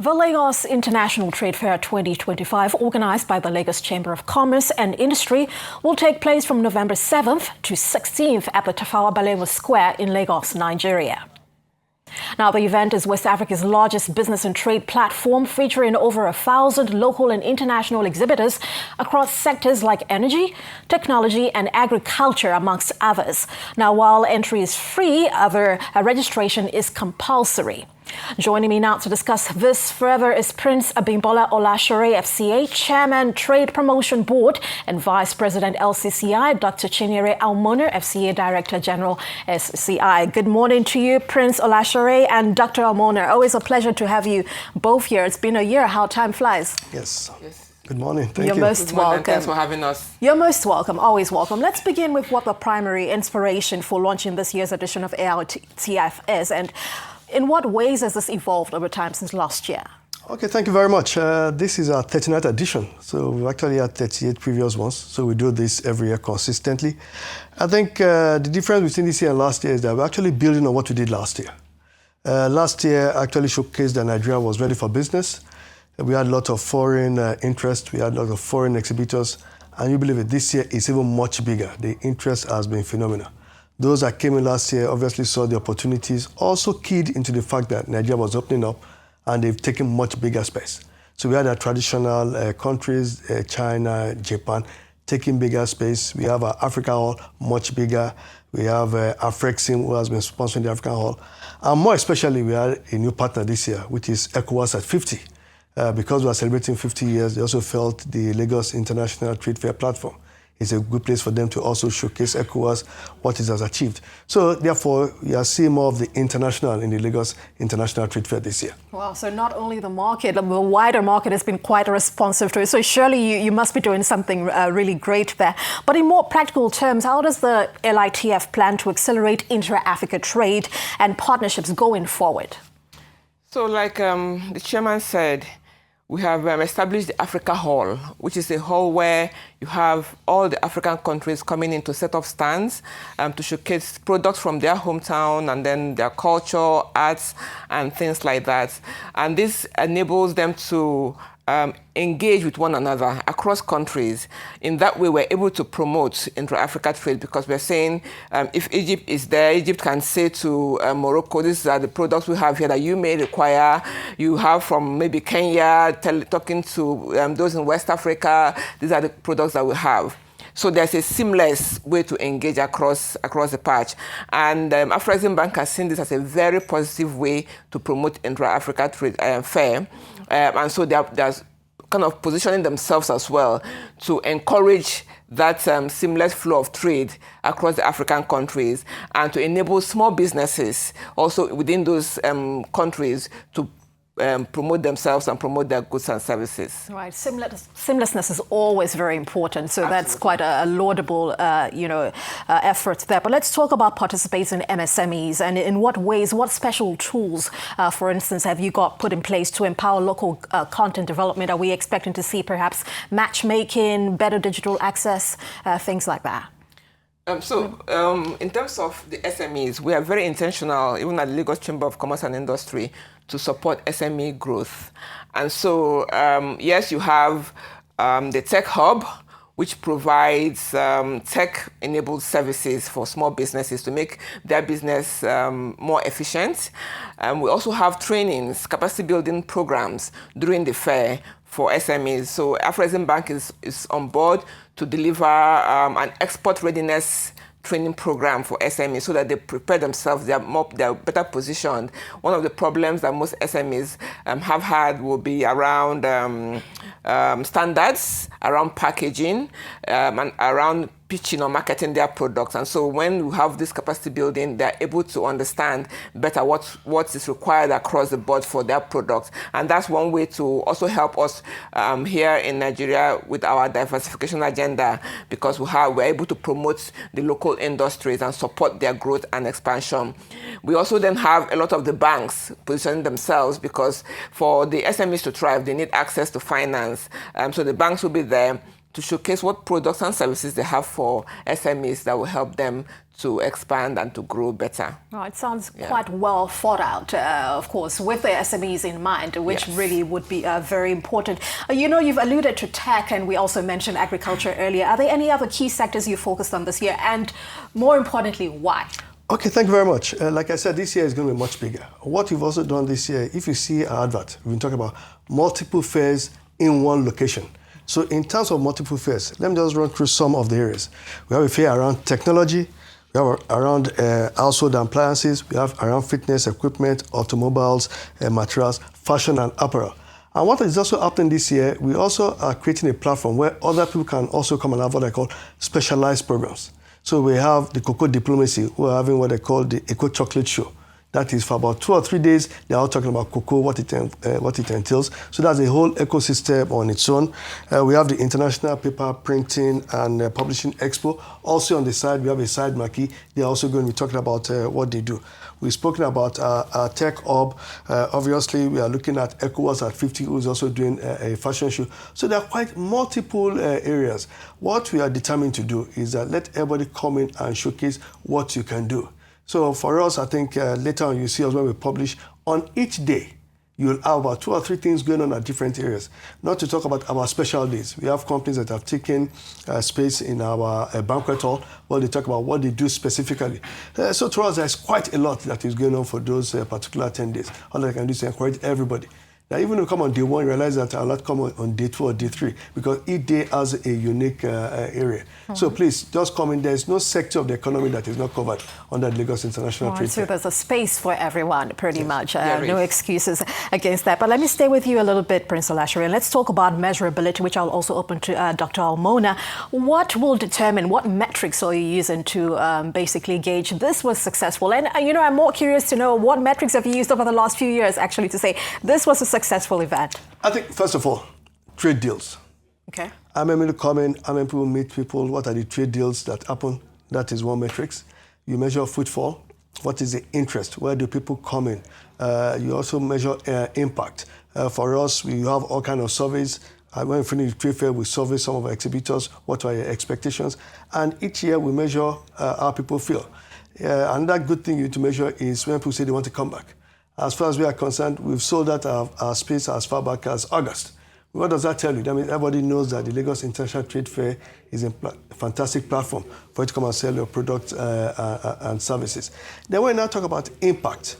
The Lagos International Trade Fair 2025, organized by the Lagos Chamber of Commerce and Industry, will take place from November 7th to 16th at the Tafawa Balewa Square in Lagos, Nigeria. Now, the event is West Africa's largest business and trade platform, featuring over 1,000 local and international exhibitors across sectors like energy, technology, and agriculture, amongst others. Now, while entry is free, registration is compulsory. Joining me now to discuss this further is Prince Abimbola Olashore, FCA, Chairman, Trade Promotion Board, and Vice President LCCI, Dr. Chinyere Almona, FCA Director General, SCI. Good morning to you, Prince Olashore and Dr. Almona. Always a pleasure to have you both here. It's been a year. How time flies. Yes. Good morning. Thank you. You're most welcome. Thanks for having us. You're most welcome. Always welcome. Let's begin with what the primary inspiration for launching this year's edition of LITF is, and in what ways has this evolved over time since last year? Okay, thank you very much. This is our 39th edition. So we've actually had 38 previous ones. So we do this every year consistently. I think the difference between this year and last year is that we're actually building on what we did last year. Last year actually showcased that Nigeria was ready for business. We had a lot of foreign interest. We had a lot of foreign exhibitors. And you believe it, this year is even much bigger. The interest has been phenomenal. Those that came in last year obviously saw the opportunities, also keyed into the fact that Nigeria was opening up and they've taken much bigger space. So we had our traditional countries, China, Japan, taking bigger space. We have our Africa Hall, much bigger. We have Afrexim, who has been sponsoring the African Hall. And more especially, we had a new partner this year, which is ECOWAS at 50. Because we are celebrating 50 years, they also felt the Lagos International Trade Fair platform is a good place for them to also showcase ECOWAS, what it has achieved. So therefore, you are seeing more of the international in the Lagos International Trade Fair this year. Wow, so not only the market, the wider market has been quite responsive to it. So surely you must be doing something really great there. But in more practical terms, how does the LITF plan to accelerate intra-Africa trade and partnerships going forward? So like the chairman said, we have established the Africa Hall, which is a hall where you have all the African countries coming in to set up stands to showcase products from their hometown and then their culture, arts, and things like that. And this enables them to engage with one another across countries. In that way, we're able to promote intra-Africa trade because we're saying if Egypt is there, Egypt can say to Morocco, these are the products we have here that you may require. You have from maybe Kenya, talking to those in West Africa, these are the products that we have. So there's a seamless way to engage across the patch. And Afrexim Bank has seen this as a very positive way to promote intra-Africa trade fair. And so they're kind of positioning themselves as well to encourage that seamless flow of trade across the African countries and to enable small businesses also within those countries to promote themselves and promote their goods and services. Right, seamlessness is always very important. So Absolutely. That's quite a laudable, effort there. But let's talk about participating in MSMEs and in what ways, what special tools, for instance, have you got put in place to empower local content development? Are we expecting to see perhaps matchmaking, better digital access, things like that? In terms of the SMEs, we are very intentional, even at the Lagos Chamber of Commerce and Industry, to support SME growth. And so, yes, you have the Tech Hub, which provides tech-enabled services for small businesses to make their business more efficient. We also have trainings, capacity-building programs during the fair for SMEs. So Afrexim Bank is on board to deliver an export readiness training program for SMEs so that they prepare themselves, they are better positioned. One of the problems that most SMEs have had will be around standards, around packaging, and around pitching or marketing their products. And so when we have this capacity building, they're able to understand better what is required across the board for their products. And that's one way to also help us here in Nigeria with our diversification agenda, because we're able to promote the local industries and support their growth and expansion. We also then have a lot of the banks positioning themselves, because for the SMEs to thrive, they need access to finance. So the banks will be there to showcase what products and services they have for SMEs that will help them to expand and to grow better. Oh, it sounds quite well thought out, of course, with the SMEs in mind, which really would be very important. You know, you've alluded to tech, and we also mentioned agriculture earlier. Are there any other key sectors you focused on this year? And more importantly, why? Okay, thank you very much. Like I said, this year is going to be much bigger. What we've also done this year, if you see our advert, we've been talking about multiple fairs in one location. So in terms of multiple fairs, let me just run through some of the areas. We have a fair around technology, we have around household appliances, we have around fitness equipment, automobiles, materials, fashion and apparel. And what is also happening this year, we also are creating a platform where other people can also come and have what I call specialized programs. So we have the cocoa diplomacy, we're having what they call the Eco Chocolate Show. That is for about 2 or 3 days, they're all talking about cocoa, what it entails. So that's a whole ecosystem on its own. We have the International Paper Printing and Publishing Expo. Also on the side, we have a side marquee. They're also going to be talking about what they do. We've spoken about our tech hub. Obviously, we are looking at ECOWAS at 50, who's also doing a fashion show. So there are quite multiple areas. What we are determined to do is that let everybody come in and showcase what you can do. So for us, I think later on you see us when we publish, on each day, you'll have about 2 or 3 things going on at different areas. Not to talk about our special days. We have companies that have taken space in our banquet hall where they talk about what they do specifically. So to us, there's quite a lot that is going on for those particular 10 days. All I can do is encourage everybody. Now, even when you come on day 1, you realize that I'll not come on day 2 or day 3 because each day has a unique area. So please, just come in. There's no sector of the economy that is not covered under the Lagos International Trade Fair. So there's a space for everyone, pretty much. No excuses against that. But let me stay with you a little bit, Prince Olashore, and let's talk about measurability, which I'll also open to Dr. Almona. What will determine, what metrics are you using to basically gauge this was successful? And, you know, I'm more curious to know what metrics have you used over the last few years, actually, to say this was a successful event? I think, first of all, trade deals. Okay. How many people come in, how many people meet people, what are the trade deals that happen? That is one metrics. You measure footfall. What is the interest? Where do people come in? You also measure impact. For us, we have all kinds of surveys. When we finish the trade fair, we survey some of our exhibitors, what are your expectations? And each year we measure how people feel. Another good thing you need to measure is when people say they want to come back. As far as we are concerned, we've sold out our space as far back as August. What does that tell you? That means everybody knows that the Lagos International Trade Fair is a fantastic platform for you to come and sell your products and services. Then when we now talk about impact,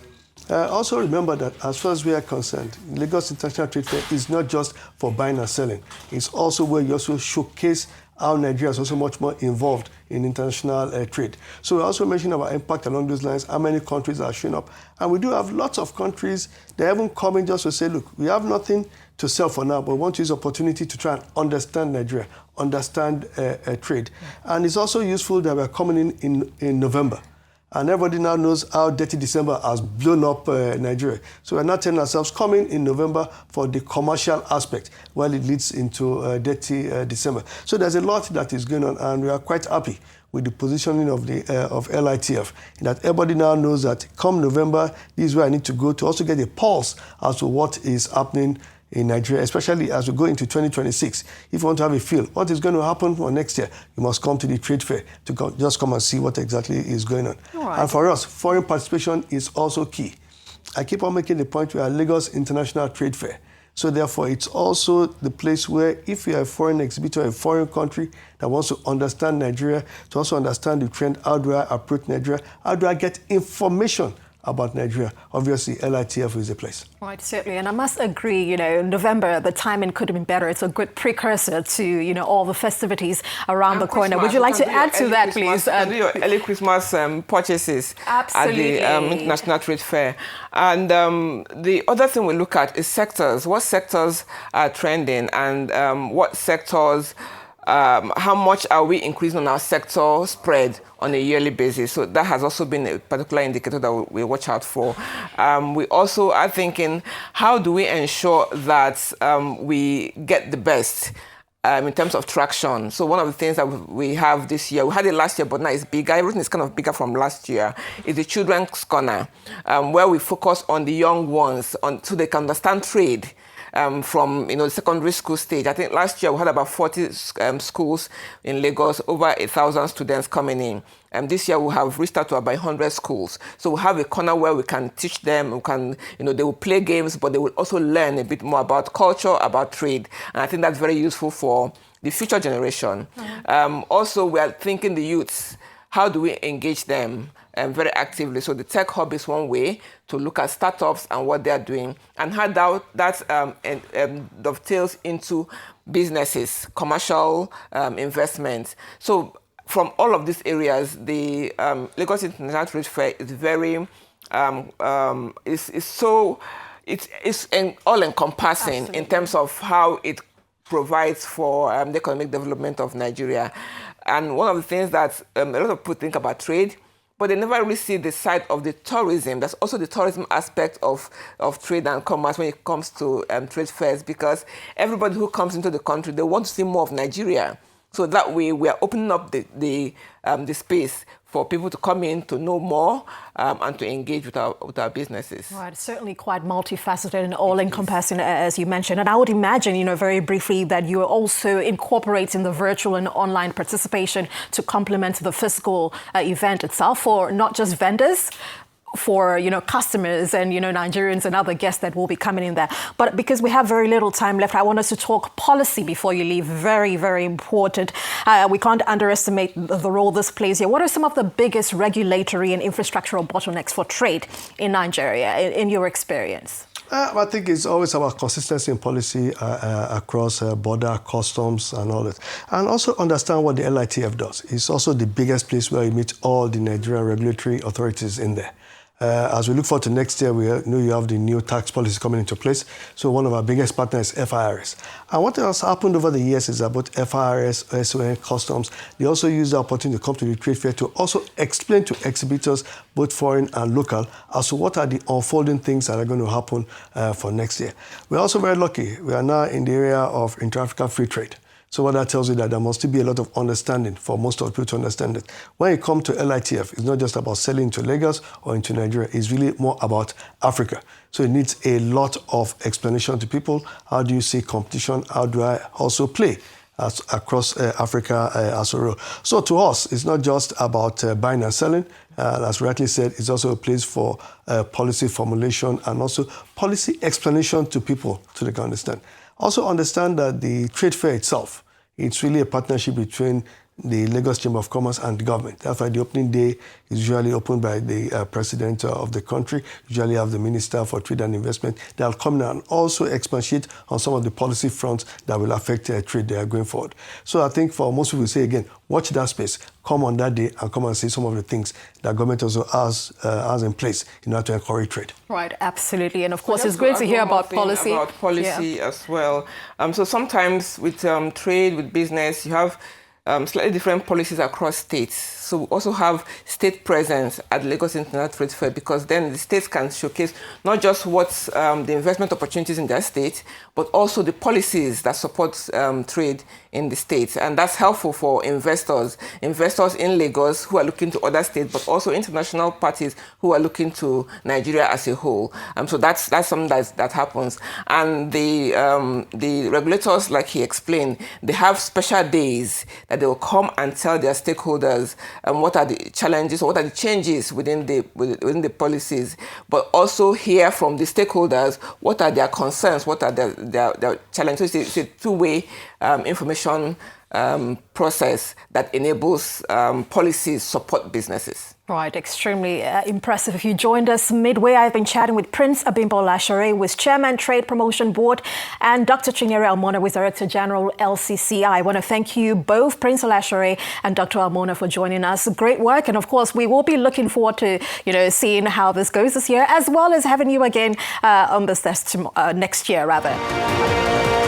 also remember that as far as we are concerned, Lagos International Trade Fair is not just for buying and selling. It's also where you also showcase how Nigeria is also much more involved in international trade. So we also mentioned about impact along those lines, how many countries are showing up. And we do have lots of countries that even come in just to say, look, we have nothing to sell for now, but we want to use the opportunity to try and understand Nigeria, understand trade. And it's also useful that we're coming in November. And everybody now knows how dirty December has blown up Nigeria. So we're now telling ourselves, come in November for the commercial aspect, while it leads into dirty December. So there's a lot that is going on, and we are quite happy with the positioning of LITF, in that everybody now knows that come November, this is where I need to go to also get a pulse as to what is happening in Nigeria, especially as we go into 2026. If you want to have a feel, what is going to happen for next year, you must come to the trade fair to just come and see what exactly is going on. Right. And for us, foreign participation is also key. I keep on making the point we are Lagos International Trade Fair. So therefore, it's also the place where if you're a foreign exhibitor, a foreign country that wants to understand Nigeria, to also understand the trend, how do I approach Nigeria, how do I get information about Nigeria, obviously LITF is a place. Right, certainly. And I must agree, you know, November, the timing could have been better. It's a good precursor to, you know, all the festivities around the corner. Would you like to add to that, please? Do your early Christmas purchases Absolutely. At the International Trade Fair. And the other thing we look at is sectors. What sectors are trending, and what sectors, how much are we increasing on our sector spread on a yearly basis? So that has also been a particular indicator that we watch out for. We also are thinking, how do we ensure that we get the best in terms of traction? So one of the things that we have this year, we had it last year, but now it's bigger. Everything is kind of bigger from last year. Is the Children's Corner, where we focus on the young ones so they can understand trade. from the secondary school stage. I think last year we had about 40 schools in Lagos, over 1,000 students coming in. This year we have reached out to about 100 schools. So we have a corner where we can teach them, they will play games, but they will also learn a bit more about culture, about trade. And I think that's very useful for the future generation. Also, we are thinking the youths, how do we engage them very actively? So the Tech Hub is one way to look at startups and what they're doing, and how that dovetails into businesses, commercial investments. So from all of these areas, the Lagos International Trade Fair is very, it's all-encompassing in terms of how it provides for the economic development of Nigeria. And one of the things that a lot of people think about trade, but they never really see the side of the tourism. That's also the tourism aspect of trade and commerce when it comes to trade fairs, because everybody who comes into the country, they want to see more of Nigeria. So that way, we are opening up the space for people to come in to know more and to engage with our businesses. Right, certainly quite multifaceted and all-encompassing, as you mentioned. And I would imagine, very briefly, that you are also incorporating the virtual and online participation to complement the physical event itself for not just vendors, for customers and Nigerians and other guests that will be coming in there. But because we have very little time left, I want us to talk policy before you leave. Very, very important. We can't underestimate the role this plays here. What are some of the biggest regulatory and infrastructural bottlenecks for trade in Nigeria, in your experience? I think it's always about consistency in policy across border, customs, and all that. And also understand what the LITF does. It's also the biggest place where you meet all the Nigerian regulatory authorities in there. As we look forward to next year, we know you have the new tax policy coming into place. So one of our biggest partners is FIRS. And what has happened over the years is that both FIRS, SON, Customs, they also use the opportunity to come to the trade fair to also explain to exhibitors, both foreign and local, as to what are the unfolding things that are going to happen for next year. We're also very lucky. We are now in the area of intra-African free trade. So what that tells you that there must still be a lot of understanding for most of the people to understand it. When it comes to LITF, it's not just about selling to Lagos or into Nigeria. It's really more about Africa. So it needs a lot of explanation to people. How do you see competition? How do I also play across Africa as a whole? So to us, it's not just about buying and selling. As rightly said, it's also a place for policy formulation and also policy explanation to people so they can understand. Also understand that the trade fair itself, it's really a partnership between the Lagos Chamber of Commerce and the government. That's why the opening day is usually opened by the president of the country. Usually have the Minister for Trade and Investment. They'll come down and also expatiate on some of the policy fronts that will affect trade there going forward. So I think for most people say, again, watch that space. Come on that day and come and see some of the things that government also has in place in order to encourage trade. Right, absolutely. And of course, it's great to hear about policy. About policy as well. So sometimes with trade, with business, you have slightly different policies across states. So we also have state presence at Lagos International Trade Fair, because then the states can showcase not just what's the investment opportunities in their state, but also the policies that support trade in the states. And that's helpful for investors in Lagos who are looking to other states, but also international parties who are looking to Nigeria as a whole. So that's something that happens. And the regulators, like he explained, they have special days that they will come and tell their stakeholders what are the challenges or what are the changes within the policies, but also hear from the stakeholders what are their concerns, what are their challenges. It's a two-way information process that enables policies support businesses. Right, extremely impressive. If you joined us midway, I've been chatting with Prince Abimbola Olashore, who is Chairman Trade Promotion Board, and Dr. Chinyere Almona, who is Director General, LCCI. I want to thank you both, Prince Olashore and Dr. Almona, for joining us. Great work, and of course, we will be looking forward to seeing how this goes this year, as well as having you again on this next year, rather.